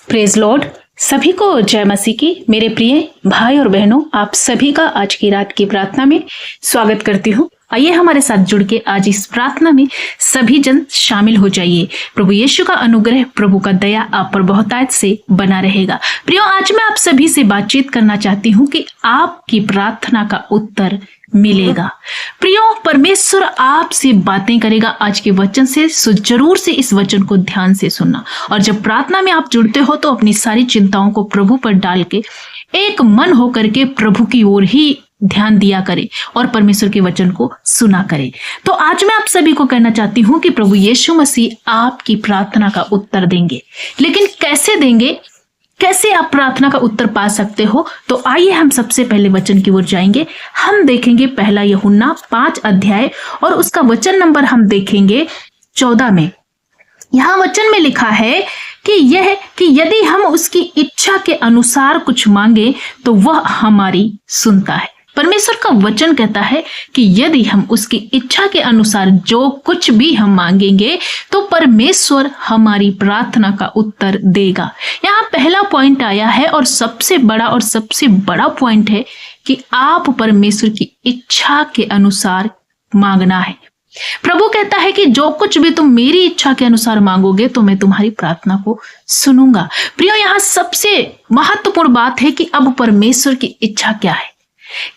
Praise Lord. सभी को जय मसीह की। मेरे प्रिय भाई और बहनों, आप सभी का आज की रात की प्रार्थना में स्वागत करती हूँ। आइए हमारे साथ जुड़ के आज इस प्रार्थना में सभी जन शामिल हो जाइए। प्रभु यीशु का अनुग्रह, प्रभु का दया आप पर बहुतायत से बना रहेगा। प्रियो, आज मैं आप सभी से बातचीत करना चाहती हूँ कि आपकी प्रार्थना का उत्तर मिलेगा। प्रियो, परमेश्वर आपसे बातें करेगा आज के वचन से, सो जरूर से इस वचन को ध्यान से सुनना। और जब प्रार्थना में आप जुड़ते हो तो अपनी सारी चिंताओं को प्रभु पर डाल के एक मन होकर के प्रभु की ओर ही ध्यान दिया करे और परमेश्वर के वचन को सुना करे। तो आज मैं आप सभी को कहना चाहती हूँ कि प्रभु यीशु मसीह आपकी प्रार्थना का उत्तर देंगे। लेकिन कैसे देंगे, कैसे आप प्रार्थना का उत्तर पा सकते हो? तो आइए हम सबसे पहले वचन की ओर जाएंगे। हम देखेंगे पहला यूहन्ना 5 अध्याय और उसका वचन नंबर हम देखेंगे 14 में। यहाँ वचन में लिखा है कि यदि हम उसकी इच्छा के अनुसार कुछ मांगे तो वह हमारी सुनता है। परमेश्वर का वचन कहता है कि यदि हम उसकी इच्छा के अनुसार जो कुछ भी हम मांगेंगे तो परमेश्वर हमारी प्रार्थना का उत्तर देगा। यहाँ पहला पॉइंट आया है और सबसे बड़ा पॉइंट है कि आप परमेश्वर की इच्छा के अनुसार मांगना है। प्रभु कहता है कि जो कुछ भी तुम मेरी इच्छा के अनुसार मांगोगे तो मैं तुम्हारी प्रार्थना को सुनूंगा। प्रियो, यहाँ सबसे महत्वपूर्ण बात है कि अब परमेश्वर की इच्छा क्या है,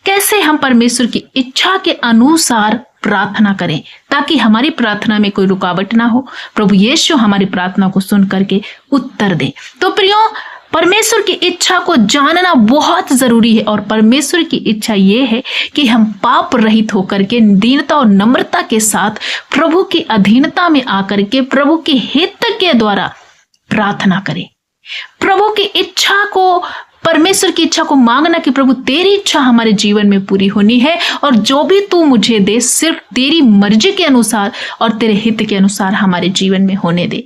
कैसे हम परमेश्वर की इच्छा के अनुसार प्रार्थना करें ताकि हमारी प्रार्थना में कोई रुकावट ना हो। प्रभु यीशु हमारी प्रार्थना को सुन करके उत्तर दे। तो प्रियो, परमेश्वर की इच्छा को जानना बहुत जरूरी है और परमेश्वर की इच्छा ये है कि हम पाप रहित होकर के दीनता और नम्रता के साथ प्रभु की अधीनता में आकर के प्रभु के हित के द्वारा प्रार्थना करें। प्रभु की इच्छा को, परमेश्वर की इच्छा को मांगना कि प्रभु तेरी इच्छा हमारे जीवन में पूरी होनी है और जो भी तू मुझे दे सिर्फ तेरी मर्जी के अनुसार और तेरे हित के अनुसार हमारे जीवन में होने दे।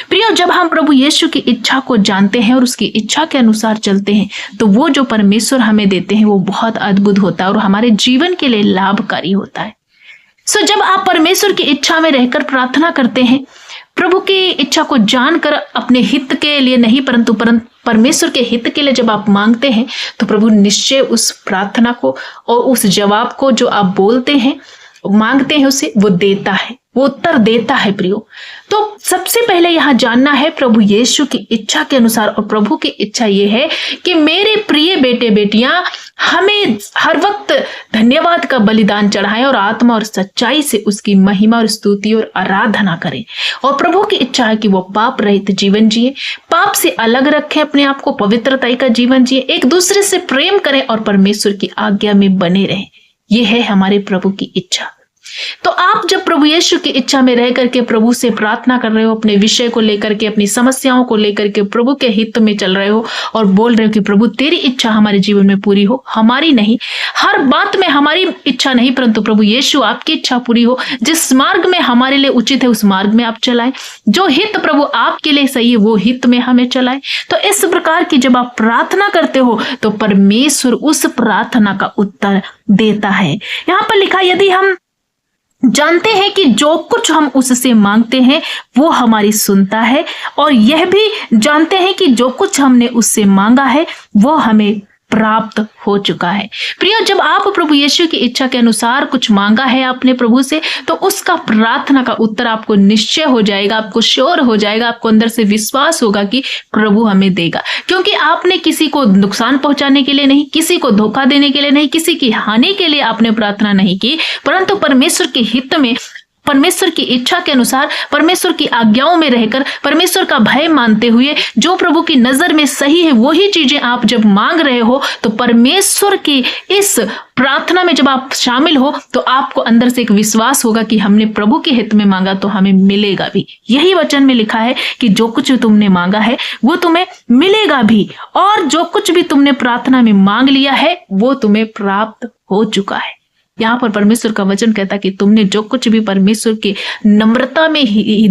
प्रियो, जब हम प्रभु यीशु की इच्छा को जानते हैं और उसकी इच्छा के अनुसार चलते हैं तो वो जो परमेश्वर हमें देते हैं वो बहुत अद्भुत होता है और हमारे जीवन के लिए लाभकारी होता है। सो जब आप परमेश्वर की इच्छा में रहकर प्रार्थना करते हैं, प्रभु की इच्छा को जानकर अपने हित के लिए नहीं परंतु परमेश्वर के हित के लिए जब आप मांगते हैं तो प्रभु निश्चय उस प्रार्थना को और उस जवाब को जो आप बोलते हैं, मांगते हैं, उसे वो देता है, वो उत्तर देता है। प्रियो, तो सबसे पहले यहाँ जानना है प्रभु यीशु की इच्छा के अनुसार। और प्रभु की इच्छा ये है कि मेरे प्रिय बेटे बेटियां हमें हर वक्त धन्यवाद का बलिदान चढ़ाएं और आत्मा और सच्चाई से उसकी महिमा और स्तुति और आराधना करें। और प्रभु की इच्छा है कि वो पाप रहित जीवन जिए, पाप से अलग रखें अपने आप को, पवित्रता का जीवन जिए, एक दूसरे से प्रेम करें और परमेश्वर की आज्ञा में बने रहें। यह है हमारे प्रभु की इच्छा। तो आप जब प्रभु यीशु की इच्छा में रह करके प्रभु से प्रार्थना कर रहे हो, अपने विषय को लेकर के, अपनी समस्याओं को लेकर के प्रभु के हित में चल रहे हो और बोल रहे हो कि प्रभु तेरी इच्छा हमारे जीवन में पूरी हो, हमारी नहीं, हर बात में हमारी इच्छा नहीं परंतु प्रभु यीशु आपकी इच्छा पूरी हो। जिस मार्ग में हमारे लिए उचित है उस मार्ग में आप चलाएं, जो हित प्रभु आपके लिए सही है वो हित में हमें चलाएं। तो इस प्रकार की जब आप प्रार्थना करते हो तो परमेश्वर उस प्रार्थना का उत्तर देता है। यहाँ पर लिखा, यदि हम जानते हैं कि जो कुछ हम उससे मांगते हैं वो हमारी सुनता है और यह भी जानते हैं कि जो कुछ हमने उससे मांगा है वो हमें प्राप्त हो चुका है। प्रियो, जब आप प्रभु यीशु की इच्छा के अनुसार कुछ मांगा है आपने प्रभु से तो उसका प्रार्थना का उत्तर आपको निश्चय हो जाएगा, आपको श्योर हो जाएगा, आपको अंदर से विश्वास होगा कि प्रभु हमें देगा। क्योंकि आपने किसी को नुकसान पहुंचाने के लिए नहीं, किसी को धोखा देने के लिए नहीं, किसी की हानि के लिए आपने प्रार्थना नहीं की, परंतु परमेश्वर के हित में, परमेश्वर की इच्छा के अनुसार, परमेश्वर की आज्ञाओं में रहकर, परमेश्वर का भय मानते हुए जो प्रभु की नजर में सही है वही चीजें आप जब मांग रहे हो तो परमेश्वर की इस प्रार्थना में जब आप शामिल हो तो आपको अंदर से एक विश्वास होगा कि हमने प्रभु के हित में मांगा तो हमें मिलेगा भी। यही वचन में लिखा है कि जो कुछ तुमने मांगा है वो तुम्हें मिलेगा भी और जो कुछ भी तुमने प्रार्थना में मांग लिया है वो तुम्हें प्राप्त हो चुका है। यहाँ पर परमेश्वर का वचन कहता कि तुमने जो कुछ भी परमेश्वर के नम्रता में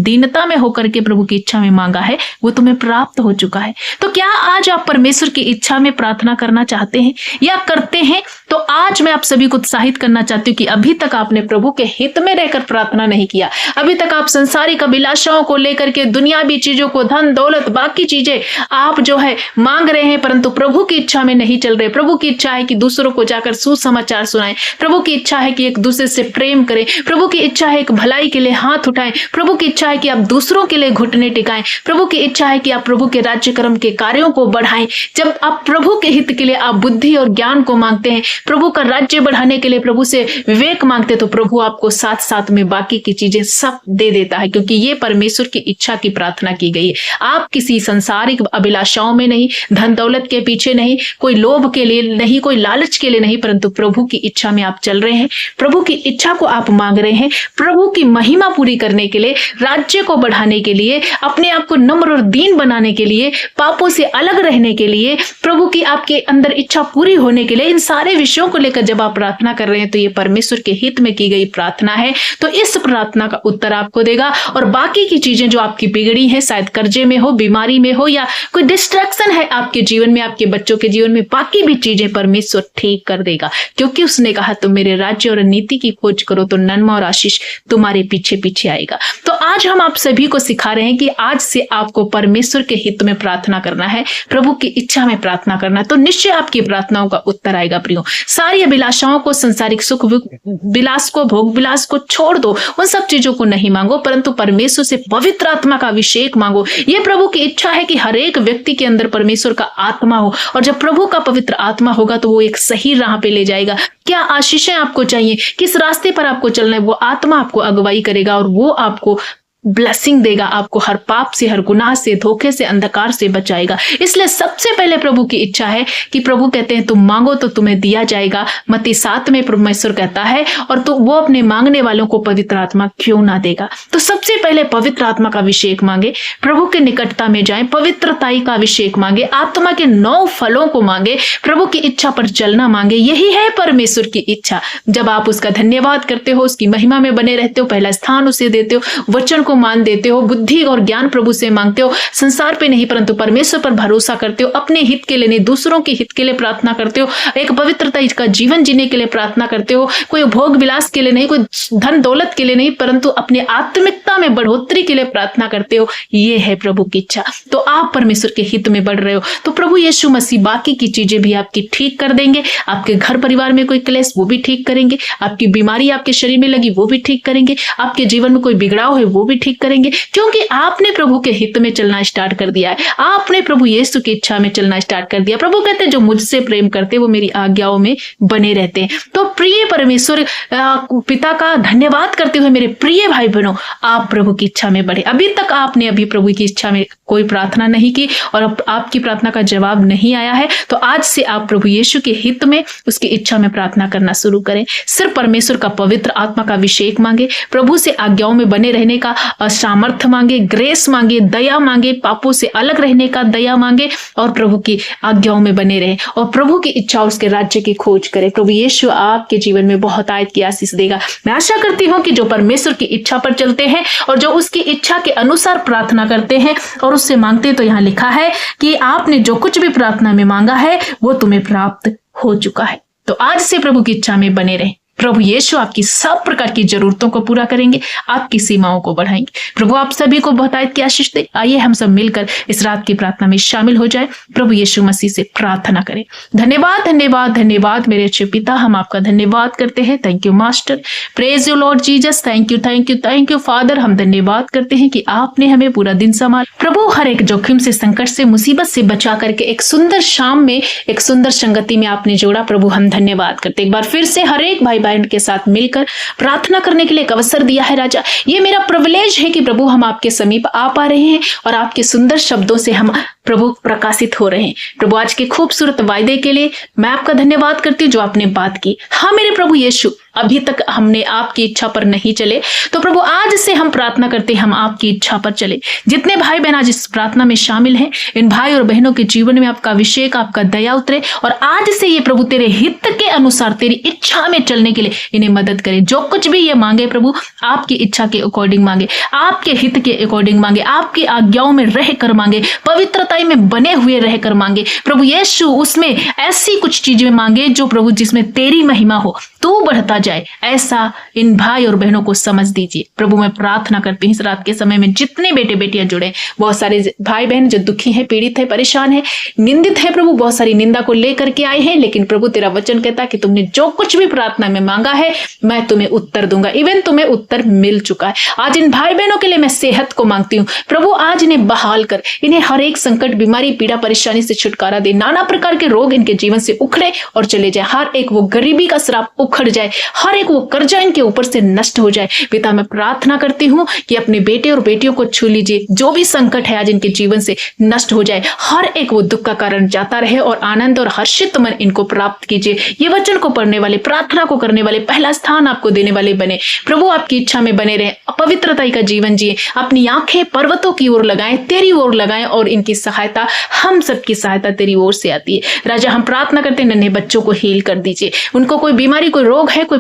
दीनता में होकर के प्रभु की इच्छा में मांगा है वो तुम्हें प्राप्त हो चुका है। तो क्या आज आप परमेश्वर की इच्छा में प्रार्थना करना चाहते हैं या करते हैं? तो आज मैं आप सभी को उत्साहित करना चाहती हूँ कि अभी तक आपने प्रभु के हित में रहकर प्रार्थना नहीं किया, अभी तक आप संसारिक अभिलाषाओं को लेकर के दुनियावी चीजों को, धन दौलत बाकी चीजें आप जो है मांग रहे हैं, परंतु प्रभु की इच्छा में नहीं चल रहे। प्रभु की इच्छा है कि दूसरों को जाकर सुसमाचार सुनाएं, प्रभु की इच्छा है कि एक दूसरे से प्रेम करें, प्रभु की इच्छा है कि भलाई के लिए हाथ उठाएं, प्रभु की इच्छा है कि आप दूसरों के लिए घुटने टिकाएं, प्रभु की इच्छा है कि आप प्रभु के राज्य कर्म के कार्यों को बढ़ाएं। जब आप प्रभु के हित के लिए आप बुद्धि और ज्ञान को मांगते हैं, प्रभु का राज्य बढ़ाने के लिए प्रभु से विवेक मांगते हैं, तो प्रभु आपको साथ साथ में बाकी की चीजें सब दे देता है, क्योंकि ये परमेश्वर की इच्छा की प्रार्थना की गई है। आप किसी संसारिक अभिलाषाओं में नहीं, धन दौलत के पीछे नहीं, कोई लोभ के लिए नहीं, कोई लालच के लिए नहीं, परंतु प्रभु की इच्छा में आप चल रहे हैं। प्रभु की इच्छा को आप मांग रहे हैं, प्रभु की महिमा पूरी करने के लिए, राज्य को बढ़ाने के लिए, अपने आप को नम्र और दीन बनाने के लिए, पापों से अलग रहने के लिए, प्रभु की आपके अंदर इच्छा पूरी होने के लिए, इन सारे विषयों को लेकर जब आप प्रार्थना कर रहे हैं तो ये परमेश्वर के हित में की गई प्रार्थना है। तो इस प्रार्थना का उत्तर आपको देगा और बाकी की चीजें जो आपकी बिगड़ी है, शायद कर्जे में हो, बीमारी में हो, या कोई डिस्ट्रैक्शन है आपके जीवन में, आपके बच्चों के जीवन में, बाकी भी चीजें परमेश्वर ठीक कर देगा, क्योंकि उसने कहा तुम मेरे राज्य और नीति की खोज करो तो नन्मा और आशीष तुम्हारे पीछे पीछे आएगा। तो आज हम आप सभी को सिखा रहे हैं कि आज से आपको परमेश्वर के हित में प्रार्थना करना है, प्रभु की इच्छा में प्रार्थना करना, तो निश्चय आपकी प्रार्थनाओं का उत्तर आएगा। प्रियो, सारी अभिलाषाओं को, संसारिक सुख विलास को, भोग विलास को छोड़ दो, उन सब चीजों को नहीं मांगो, परंतु परमेश्वर से पवित्र आत्मा का अभिषेक मांगो। यह प्रभु की इच्छा है कि हर एक व्यक्ति के अंदर परमेश्वर का आत्मा हो, और जब प्रभु का पवित्र आत्मा होगा तो वो एक सही राह पे ले जाएगा। क्या आशीषें आपको चाहिए, किस रास्ते पर आपको चलना है, वो आत्मा आपको अगुवाई करेगा और वो आपको ब्लेसिंग देगा, आपको हर पाप से, हर गुनाह से, धोखे से, अंधकार से बचाएगा। इसलिए सबसे पहले प्रभु की इच्छा है कि प्रभु कहते हैं तुम मांगो तो तुम्हें दिया जाएगा। मत्ती 7 में परमेश्वर कहता है, और तो वो अपने मांगने वालों को पवित्र आत्मा क्यों ना देगा। तो सबसे पहले पवित्र आत्मा का अभिषेक मांगे, प्रभु के निकटता में जाएं, पवित्रताई का अभिषेक मांगे, आत्मा के 9 फलों को मांगे, प्रभु की इच्छा पर चलना मांगे। यही है परमेश्वर की इच्छा। जब आप उसका धन्यवाद करते हो, उसकी महिमा में बने रहते हो, पहला स्थान उसे देते हो, वचन को मान देते हो, बुद्धि और ज्ञान प्रभु से मांगते हो, संसार पे नहीं परंतु परमेश्वर पर भरोसा करते हो, अपने हित के लिए नहीं दूसरों के हित के लिए प्रार्थना करते हो, एक पवित्रता का जीवन जीने के लिए प्रार्थना करते हो, कोई भोग विलास के लिए नहीं, कोई धन दौलत के लिए नहीं, परंतु अपने आत्मिकता में बढ़ोतरी के लिए प्रार्थना करते हो। ये है प्रभु की इच्छा। तो आप परमेश्वर के हित में बढ़ रहे हो तो प्रभु यीशु मसीह बाकी की चीजें भी आपकी ठीक कर देंगे। आपके घर परिवार में कोई क्लेश वो भी ठीक करेंगे, आपकी बीमारी आपके शरीर में लगी वो भी ठीक करेंगे, आपके जीवन में कोई बिगड़ाव है वो भी ठीक करेंगे, क्योंकि आपने प्रभु के हित में चलना स्टार्ट कर दिया है, आपने प्रभु यीशु की इच्छा में चलना स्टार्ट कर दिया। प्रभु कहते हैं जो मुझसे प्रेम करते वो मेरी आज्ञाओं में बने रहते हैं। तो प्रिय परमेश्वर पिता का धन्यवाद करते हुए मेरे प्रिय भाई बहनों, आप प्रभु की इच्छा में बढ़े। अभी तक आपने अभी प्रभु की इच्छा में कोई प्रार्थना नहीं की और अब आपकी प्रार्थना का जवाब नहीं आया है, तो आज से आप प्रभु यीशु के हित में, उसकी इच्छा में प्रार्थना करना शुरू करें। सिर्फ परमेश्वर का पवित्र आत्मा का अभिषेक मांगे, प्रभु से आज्ञाओं में बने रहने का सामर्थ्य मांगे, ग्रेस मांगे, दया मांगे, पापों से अलग रहने का दया मांगे और प्रभु की आज्ञाओं में बने रहे और प्रभु की इच्छा, उसके राज्य की खोज करें। प्रभु यीशु आपके जीवन में बहुत आयत की आशीष देगा। मैं आशा करती हूँ कि जो परमेश्वर की इच्छा पर चलते हैं और जो उसकी इच्छा के अनुसार प्रार्थना करते हैं और उससे मांगते हैं, तो यहाँ लिखा है कि आपने जो कुछ भी प्रार्थना में मांगा है वो तुम्हें प्राप्त हो चुका है। तो आज से प्रभु की इच्छा में बने रहें। प्रभु यीशु आपकी सब प्रकार की जरूरतों को पूरा करेंगे, आपकी सीमाओं को बढ़ाएंगे। प्रभु आप सभी को बहुत आयत की आशीष दे। आइए हम सब मिलकर इस रात की प्रार्थना में शामिल हो जाए, प्रभु यीशु मसीह से प्रार्थना करें। धन्यवाद धन्यवाद धन्यवाद मेरे अच्छे पिता, हम आपका धन्यवाद करते हैं। Thank you master, praise you Lord Jesus, thank you thank you thank you father. हम धन्यवाद करते हैं कि आपने हमें पूरा दिन संभाल, प्रभु हर एक जोखिम से, संकट से, मुसीबत से बचा करके एक सुंदर शाम में, एक सुंदर संगति में आपने जोड़ा। प्रभु हम धन्यवाद करते, एक बार फिर से हर एक भाई बहन के साथ मिलकर प्रार्थना करने के लिए एक अवसर दिया है राजा। ये मेरा प्रिविलेज है कि प्रभु हम आपके समीप आ पा रहे हैं और आपके सुंदर शब्दों से हम प्रभु प्रकाशित हो रहे हैं। प्रभु आज के खूबसूरत वायदे के लिए मैं आपका धन्यवाद करती हूँ जो आपने बात की। हाँ मेरे प्रभु यीशु, अभी तक हमने आपकी इच्छा पर नहीं चले, तो प्रभु आज से हम प्रार्थना करते हैं हम आपकी इच्छा पर चले। जितने भाई बहन आज इस प्रार्थना में शामिल हैं, इन भाई और बहनों के जीवन में आपका अभिषेक, आपका दया उतरे और आज से ये प्रभु तेरे हित के अनुसार, तेरी इच्छा में चलने के लिए इन्हें मदद करे। जो कुछ भी ये मांगे प्रभु, आपकी इच्छा के अकॉर्डिंग मांगे, आपके हित के अकॉर्डिंग मांगे, आपकी आज्ञाओं में रह कर मांगे, पवित्रता में बने हुए रह कर मांगे। प्रभु यीशु उसमें ऐसी कुछ चीजें मांगे जो प्रभु जिसमें तेरी महिमा हो, तू बढ़ता जाए, ऐसा इन भाई और बहनों को समझ दीजिए। प्रभु मैं प्रार्थना करती हूँ इस रात के समय में जितने बेटे बेटियां जुड़े, बहुत सारे भाई बहन जो दुखी हैं, पीड़ित है, परेशान है, निंदित है प्रभु, बहुत सारी निंदा को लेकर के आए हैं, लेकिन प्रभु तेरा वचन कहता है कि तुमने जो कुछ भी प्रार्थना में मांगा है मैं तुम्हें उत्तर दूंगा। इवन तुम्हें उत्तर मिल चुका है। आज इन भाई बहनों के लिए मैं सेहत को मांगती हूँ प्रभु, आज इन्हें बहाल कर, इन्हें हर एक संकट, बीमारी, पीड़ा, परेशानी से छुटकारा दे। नाना प्रकार के रोग इनके जीवन से उखड़े और चले जाए। हर एक वो गरीबी का श्राप उखड़ जाए, हर एक वो कर्जा इनके ऊपर से नष्ट हो जाए। पिता मैं प्रार्थना करती हूँ कि अपने बेटे और बेटियों को छू लीजिए। जो भी संकट है आज इनके जीवन से नष्ट हो जाए। हर एक वो दुख का कारण जाता रहे और आनंद और हर्षित मन इनको प्राप्त कीजिए। ये वचन को पढ़ने वाले, प्रार्थना को करने वाले पहला स्थान आपको देने वाले बने। प्रभु आपकी इच्छा में बने रहे, अपवित्रता का जीवन जिए, अपनी आंखें पर्वतों की ओर लगाएं, तेरी ओर लगाएं और इनकी सहायता, हम सबकी सहायता तेरी ओर से आती है। राजा हम प्रार्थना करते हैं नन्हे बच्चों को हील कर दीजिए। उनको कोई बीमारी, कोई रोग है, कोई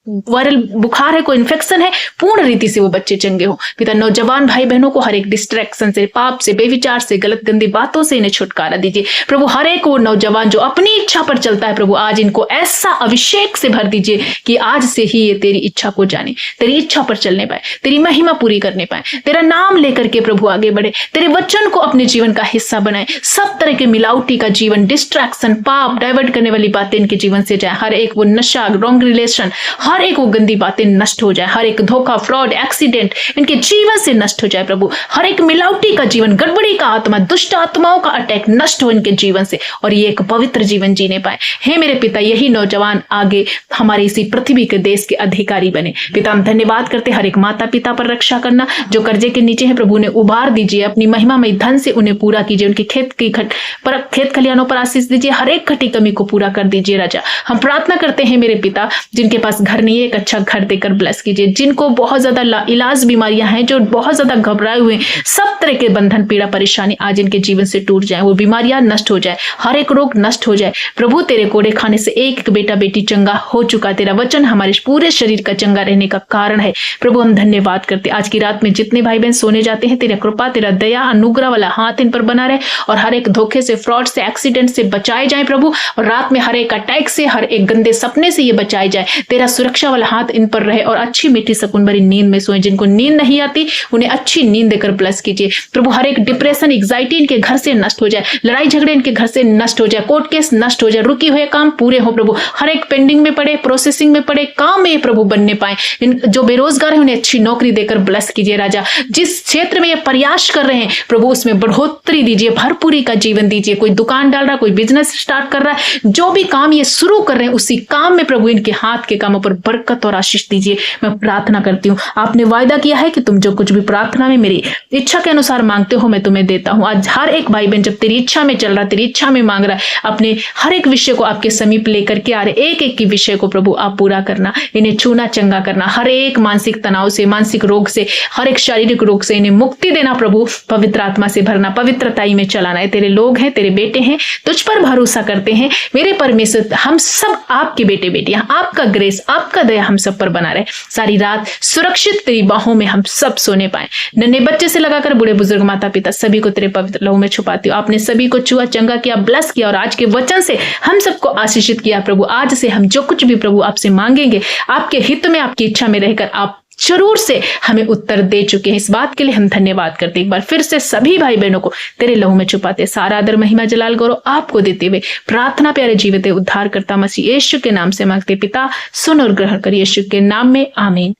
वायरल बुखार है, कोई इन्फेक्शन है, पूर्ण रीति से वो बच्चे चंगे हो। पिता नौजवान भाई बहनों को हर एक डिस्ट्रैक्शन से, पाप से, बेविचार से, गलत गंदी बातों से इन्हें छुटकारा दीजिए। प्रभु हर एक वो नौजवान जो अपनी इच्छा पर चलता है प्रभु, आज इनको ऐसा अभिषेक से भर दीजिए कि आज से ही ये तेरी इच्छा को जाने, तेरी इच्छा पर चलने पाए, तेरी महिमा पूरी करने पाए, तेरा नाम लेकर के प्रभु आगे बढ़े, तेरे वचन को अपने जीवन का हिस्सा बनाए। सब तरह के मिलावटी का जीवन, डिस्ट्रैक्शन, पाप, डाइवर्ट करने वाली बातें इनके जीवन से जाए। हर एक वो नशा, रॉन्ग रिलेशन, हर एक वो गंदी बातें नष्ट हो जाए। हर एक धोखा, फ्रॉड, एक्सीडेंट इनके जीवन से नष्ट हो जाए प्रभु। हर एक मिलावटी का जीवन, गड़बड़ी का आत्मा, दुष्ट आत्माओं का अटैक नष्ट हो इनके जीवन से और ये एक पवित्र जीवन जीने पाए। हे मेरे पिता, यही नौजवान आगे हमारे इसी पृथ्वी के देश के अधिकारी बने। पिता हम धन्यवाद करते, हर एक माता पिता पर रक्षा करना, जो कर्जे के नीचे है प्रभु ने उबार दीजिए, अपनी महिमामय धन से उन्हें पूरा कीजिए। उनके खेत खलियानों पर आशीष दीजिए, हर एक घटी कमी को पूरा कर दीजिए। राजा हम प्रार्थना करते हैं मेरे पिता, जिनके पास घर नहीं है, अच्छा घर देकर ब्लेस कीजिए। जिनको बहुत ज्यादा इलाज बीमारियां हैं, जो बहुत ज्यादा घबराए हुए, सब तरह के बंधन, पीड़ा, परेशानी आज इनके जीवन से टूट जाए, वो बीमारियां नष्ट हो जाए, हर एक रोग नष्ट हो जाए। प्रभु तेरे कोड़े खाने से एक एक बेटा बेटी चंगा हो चुका। तेरा वचन हमारे पूरे शरीर का चंगा रहने का कारण है। प्रभु हम धन्यवाद करते, आज की रात में जितने भाई बहन सोने जाते हैं, तेरा कृपा, तेरा दया, अनुग्रह वाला हाथ इन पर बना रहे और हर एक धोखे से, फ्रॉड से, एक्सीडेंट से बचाए जाए प्रभु। और रात में हर एक अटैक से, हर एक गंदे सपने से ये बचाए जाए। तेरा सुरक्षा वाला हाथ इन पर रहे और अच्छी मीठी सुकून भरी नींद में सोए। जिनको नींद नहीं आती उन्हें अच्छी नींद देकर ब्लेस कीजिए प्रभु। हर एक डिप्रेशन, एंजाइटी इनके घर से नष्ट हो जाए, लड़ाई झगड़े इनके घर से नष्ट हो जाए, कोर्ट केस नष्ट हो जाए, रुके हुए काम पूरे हो प्रभु। हर एक पेंडिंग में पड़े, प्रोसेसिंग में पड़े काम में प्रभु बनने पाए। जो बेरोजगार है उन्हें अच्छी नौकरी देकर ब्लेस कीजिए। राजा जिस क्षेत्र में ये प्रयास कर रहे हैं प्रभु, उसमें बढ़ोतरी दीजिए, भरपूरी का जीवन दीजिए। कोई दुकान डाल रहा, कोई बिजनेस स्टार्ट कर रहा है, जो भी काम ये शुरू कर रहे हैं उसी काम में प्रभु इनके हाथ के कामों पर बरकत और आशीष दीजिए। मैं प्रार्थना करती हूँ, आपने वायदा किया है कि तुम जो कुछ भी प्रार्थना में मेरी इच्छा के अनुसार मांगते हो मैं तुम्हें देता हूँ। आज हर एक भाई बहन जब तेरी इच्छा में चल रहा, तेरी इच्छा में मांग रहा है, अपने हर एक विषय को आपके समीप लेकर के आ रहे, एक एक की विषय को प्रभु आप पूरा करना, इन्हें छूना, चंगा करना, हर एक मानसिक तनाव से, मानसिक रोग से, हर एक शारीरिक रोग से इन्हें मुक्ति देना प्रभु। पवित्र आत्मा से भरना, पवित्रताई में चलाना है। तेरे लोग हैं, तेरे बेटे हैं, तुझ पर भरोसा करते हैं मेरे परमेश्वर। हम सब आपके बेटे बेटियां, आपका ग्रेस, आपका दया हम सब पर बना रहे। सारी रात सुरक्षित तेरी बाहों में हम सब सोने पाए। नन्हे बच्चे से लगाकर बूढ़े बुजुर्ग, माता पिता सभी को तेरे पवित्र लहू में छुपाती हूँ। आपने सभी को छुआ, चंगा किया, ब्लेस किया और आज के वचन से हम सबको आशीषित किया प्रभु। आज से हम जो कुछ भी प्रभु आपसे मांगेंगे, आपके हित में, आपकी इच्छा में रहकर आप जरूर से हमें उत्तर दे चुके हैं। इस बात के लिए हम धन्यवाद करते। एक बार फिर से सभी भाई बहनों को तेरे लहू में छुपाते, सारा आदर, महिमा, जलाल, गौरव आपको देते हुए प्रार्थना प्यारे जीवित उद्धार करता मसीह यीशु के नाम से मांगते पिता, सुन और ग्रहण कर यीशु के नाम में, आमीन।